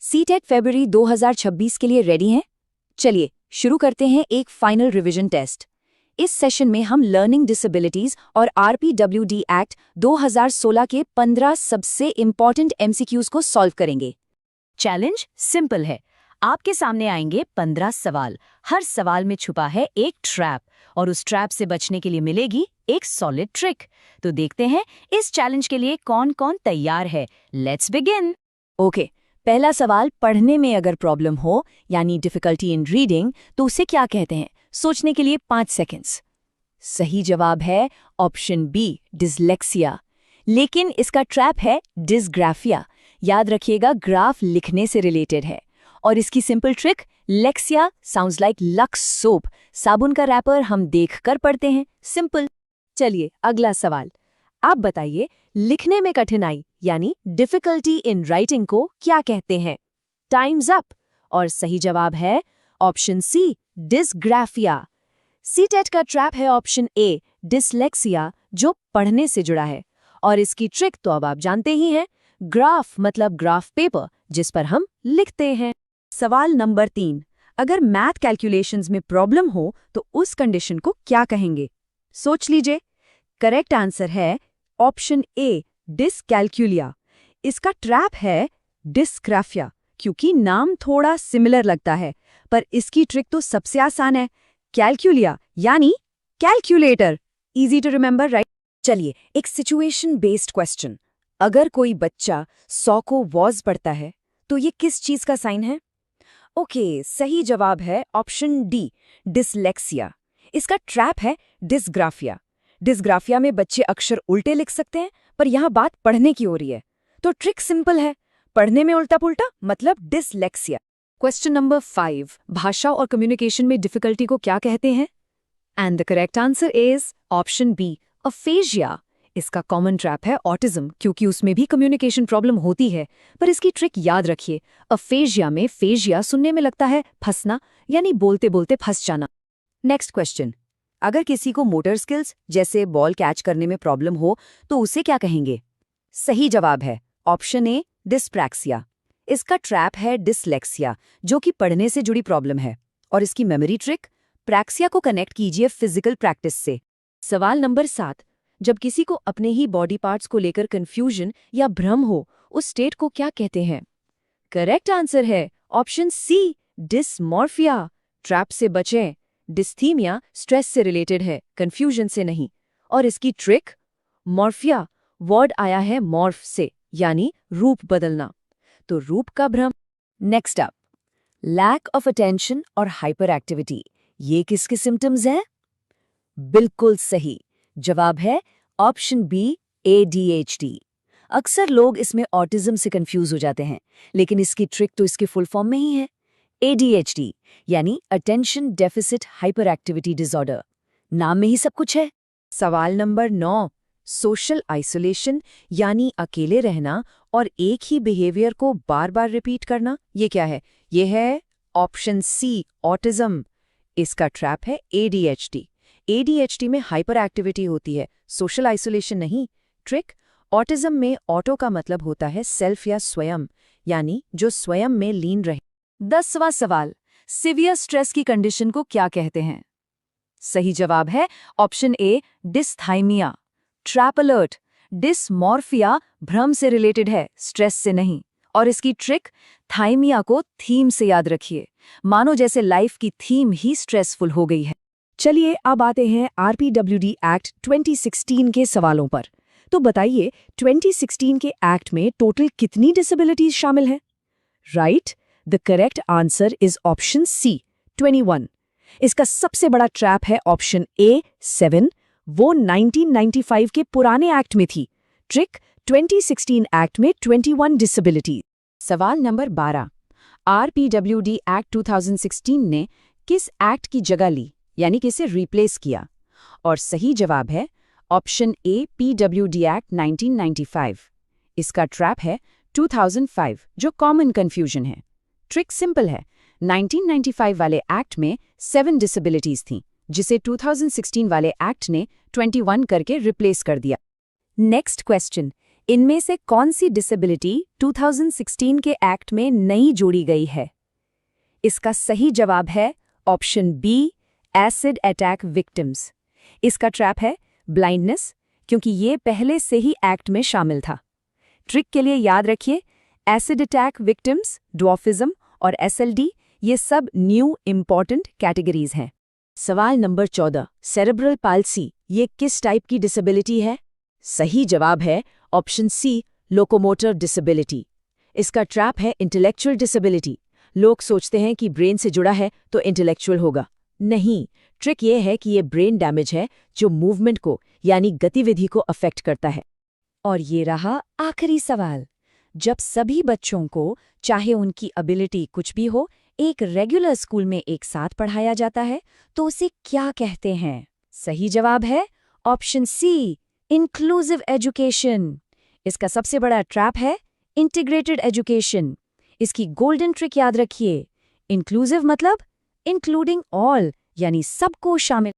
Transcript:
CTET फरवरी 2026 के लिए ready हैं? चलिए शुरू करते हैं एक फाइनल रिवीजन टेस्ट। इस सेशन में हम लर्निंग डिसेबिलिटीज और आरपीडब्ल्यूडी एक्ट 2016 के 15 सबसे इम्पॉर्टेंट एमसीक्यूज को सॉल्व करेंगे। चैलेंज सिंपल है, आपके सामने आएंगे 15 सवाल। हर सवाल में छुपा है एक ट्रैप और उस ट्रैप से बचने के लिए मिलेगी एक सॉलिड ट्रिक। तो देखते हैं इस चैलेंज के लिए कौन कौन तैयार है। Let's begin. ओके, पहला सवाल, पढ़ने में अगर प्रॉब्लम हो यानी डिफिकल्टी इन रीडिंग तो उसे क्या कहते हैं? सोचने के लिए 5 सेकेंड्स। सही जवाब है ऑप्शन बी, डिसलेक्सिया। लेकिन इसका ट्रैप है डिसग्राफिया। याद रखिएगा, ग्राफ लिखने से रिलेटेड है। और इसकी simple trick, लेक्सिया sounds like lux soap, साबुन का रैपर हम देखकर पढ़ते हैं। सिंपल। चलिए अगला सवाल, आप बताइए लिखने में कठिनाई यानी डिफिकल्टी इन राइटिंग को क्या कहते हैं? Times up. और सही जवाब है ऑप्शन सी, डिसग्राफिया। सीटेट का ट्रैप है ऑप्शन ए, डिसलेक्सिया, जो पढ़ने से जुड़ा है। और इसकी ट्रिक तो अब आप जानते ही हैं, ग्राफ मतलब ग्राफ पेपर जिस पर हम लिखते हैं। सवाल नंबर 3, अगर मैथ कैलकुलेशंस में प्रॉब्लम हो तो उस कंडीशन को क्या कहेंगे? सोच लीजिए। करेक्ट आंसर है ऑप्शन ए, डिसकैलकुलिया। इसका ट्रैप है डिसग्राफिया, क्योंकि नाम थोड़ा सिमिलर लगता है, पर इसकी ट्रिक तो सबसे आसान है, कैलकुलिया यानी calculator. Easy to remember, right? चलिए एक सिचुएशन बेस्ड क्वेश्चन। अगर कोई बच्चा 100 को वॉज पढ़ता है तो ये किस चीज का साइन है? ओके, सही जवाब है ऑप्शन डी, डिसलेक्सिया। इसका ट्रैप है डिसग्राफिया। डिसग्राफिया में बच्चे अक्षर उल्टे लिख सकते हैं, पर यहाँ बात पढ़ने की हो रही है, तो ट्रिक सिंपल है, पढ़ने में उल्टा पुल्टा मतलब डिसलेक्सिया। क्वेश्चन नंबर 5, भाषा और कम्युनिकेशन में डिफिकल्टी को क्या कहते हैं? And the correct answer is option B, aphasia. इसका कॉमन ट्रैप है ऑटिज्म, क्योंकि उसमें भी कम्युनिकेशन प्रॉब्लम होती है, पर इसकी ट्रिक याद रखिए, अफेजिया में फेजिया सुनने में लगता है फंसना, यानी बोलते बोलते फंस जाना। नेक्स्ट क्वेश्चन, अगर किसी को मोटर स्किल्स जैसे बॉल कैच करने में प्रॉब्लम हो तो उसे क्या कहेंगे? सही जवाब है ऑप्शन ए, डिस्प्रैक्सिया। इसका ट्रैप है डिसलेक्सिया, जो कि पढ़ने से जुड़ी प्रॉब्लम है। और इसकी मेमोरी ट्रिक, प्रैक्सिया को कनेक्ट कीजिए फिजिकल प्रैक्टिस से। सवाल नंबर 7, जब किसी को अपने ही बॉडी पार्ट्स को लेकर कंफ्यूजन या भ्रम हो, उस स्टेट को क्या कहते हैं? करेक्ट आंसर है ऑप्शन सी, डिसमॉर्फिया। ट्रैप से बचें, डिस्थीमिया स्ट्रेस से रिलेटेड है, कंफ्यूजन से नहीं। और इसकी ट्रिक, मॉर्फिया वर्ड आया है मॉर्फ से, यानी रूप बदलना, तो रूप का भ्रम। Next up, lack of attention और हाइपर एक्टिविटी, ये किसके सिम्टम्स हैं? बिल्कुल सही जवाब है ऑप्शन बी, ADHD। अक्सर लोग इसमें ऑटिज्म से कंफ्यूज हो जाते हैं, लेकिन इसकी ट्रिक तो इसके फुल फॉर्म में ही है, ADHD यानी attention deficit hyper activity disorder. नाम में ही सब कुछ है। सवाल नंबर 9, सोशल आइसोलेशन यानी अकेले रहना और एक ही बिहेवियर को बार बार रिपीट करना, ये क्या है? ये है ऑप्शन सी, ऑटिज्म। इसका ट्रैप है ADHD। ADHD में हाइपर एक्टिविटी होती है, सोशल आइसोलेशन नहीं। ट्रिक, ऑटिज्म में ऑटो का मतलब होता है सेल्फ या स्वयं, यानी जो स्वयं में लीन रहे। 10वां सवाल, सिवियर स्ट्रेस की कंडीशन को क्या कहते हैं? सही जवाब है option A, dysthymia. Trap alert, dysmorphia भ्रम से रिलेटेड है, स्ट्रेस से नहीं। और इसकी ट्रिक, थाइमिया को थीम से याद रखिए, मानो जैसे लाइफ की थीम ही स्ट्रेसफुल हो गई है। चलिए अब आते हैं आरपीडब्ल्यूडी एक्ट 2016 के सवालों पर। तो बताइए 2016 के एक्ट में टोटल कितनी डिसेबिलिटीज शामिल हैं? Right, the correct answer is option C, 21। इसका सबसे बड़ा ट्रैप है ऑप्शन ए, 7। वो 1995 के पुराने एक्ट में थी। ट्रिक, 2016 एक्ट में 21 डिसेबिलिटीज। सवाल नंबर 12, आरपीडब्ल्यूडी एक्ट 2016 ने किस एक्ट की जगह ली, यानी किसे रिप्लेस किया? और सही जवाब है ऑप्शन ए, पीडब्ल्यूडी एक्ट 1995। इसका ट्रैप है 2005, जो कॉमन कंफ्यूजन है। ट्रिक सिंपल है, 1995 वाले एक्ट में 7 डिसेबिलिटीज थीं, जिसे 2016 वाले एक्ट ने 21 करके रिप्लेस कर दिया। नेक्स्ट क्वेश्चन, इनमें से कौन सी डिसेबिलिटी 2016 के एक्ट में नई जोड़ी गई है? इसका सही जवाब है option B, acid attack victims. इसका ट्रैप है ब्लाइंडनेस, क्योंकि ये पहले से ही एक्ट में शामिल था। ट्रिक के लिए याद रखिए, एसिड अटैक विक्टिम्स, ड्वार्फिज्म और एसएलडी ये सब न्यू इंपॉर्टेंट कैटेगरीज हैं। सवाल नंबर 14, सेरेब्रल पाल्सी ये किस टाइप की डिसेबिलिटी है? सही जवाब है ऑप्शन सी, लोकोमोटर डिसेबिलिटी। इसका ट्रैप है इंटेलेक्चुअल डिसेबिलिटी। लोग सोचते हैं कि ब्रेन से जुड़ा है तो इंटेलेक्चुअल होगा। नहीं, ट्रिक ये है कि ये ब्रेन डैमेज है जो मूवमेंट को यानी गतिविधि को अफेक्ट करता है। और ये रहा आखिरी सवाल। जब सभी बच्चों को, चाहे उनकी एबिलिटी कुछ भी हो, एक रेगुलर स्कूल में एक साथ पढ़ाया जाता है तो उसे क्या कहते हैं? सही जवाब है ऑप्शन सी, इंक्लूसिव एजुकेशन। इसका सबसे बड़ा ट्रैप है इंटीग्रेटेड एजुकेशन। इसकी गोल्डन ट्रिक याद रखिए, इंक्लूसिव मतलब इंक्लूडिंग ऑल, यानी सबको शामिल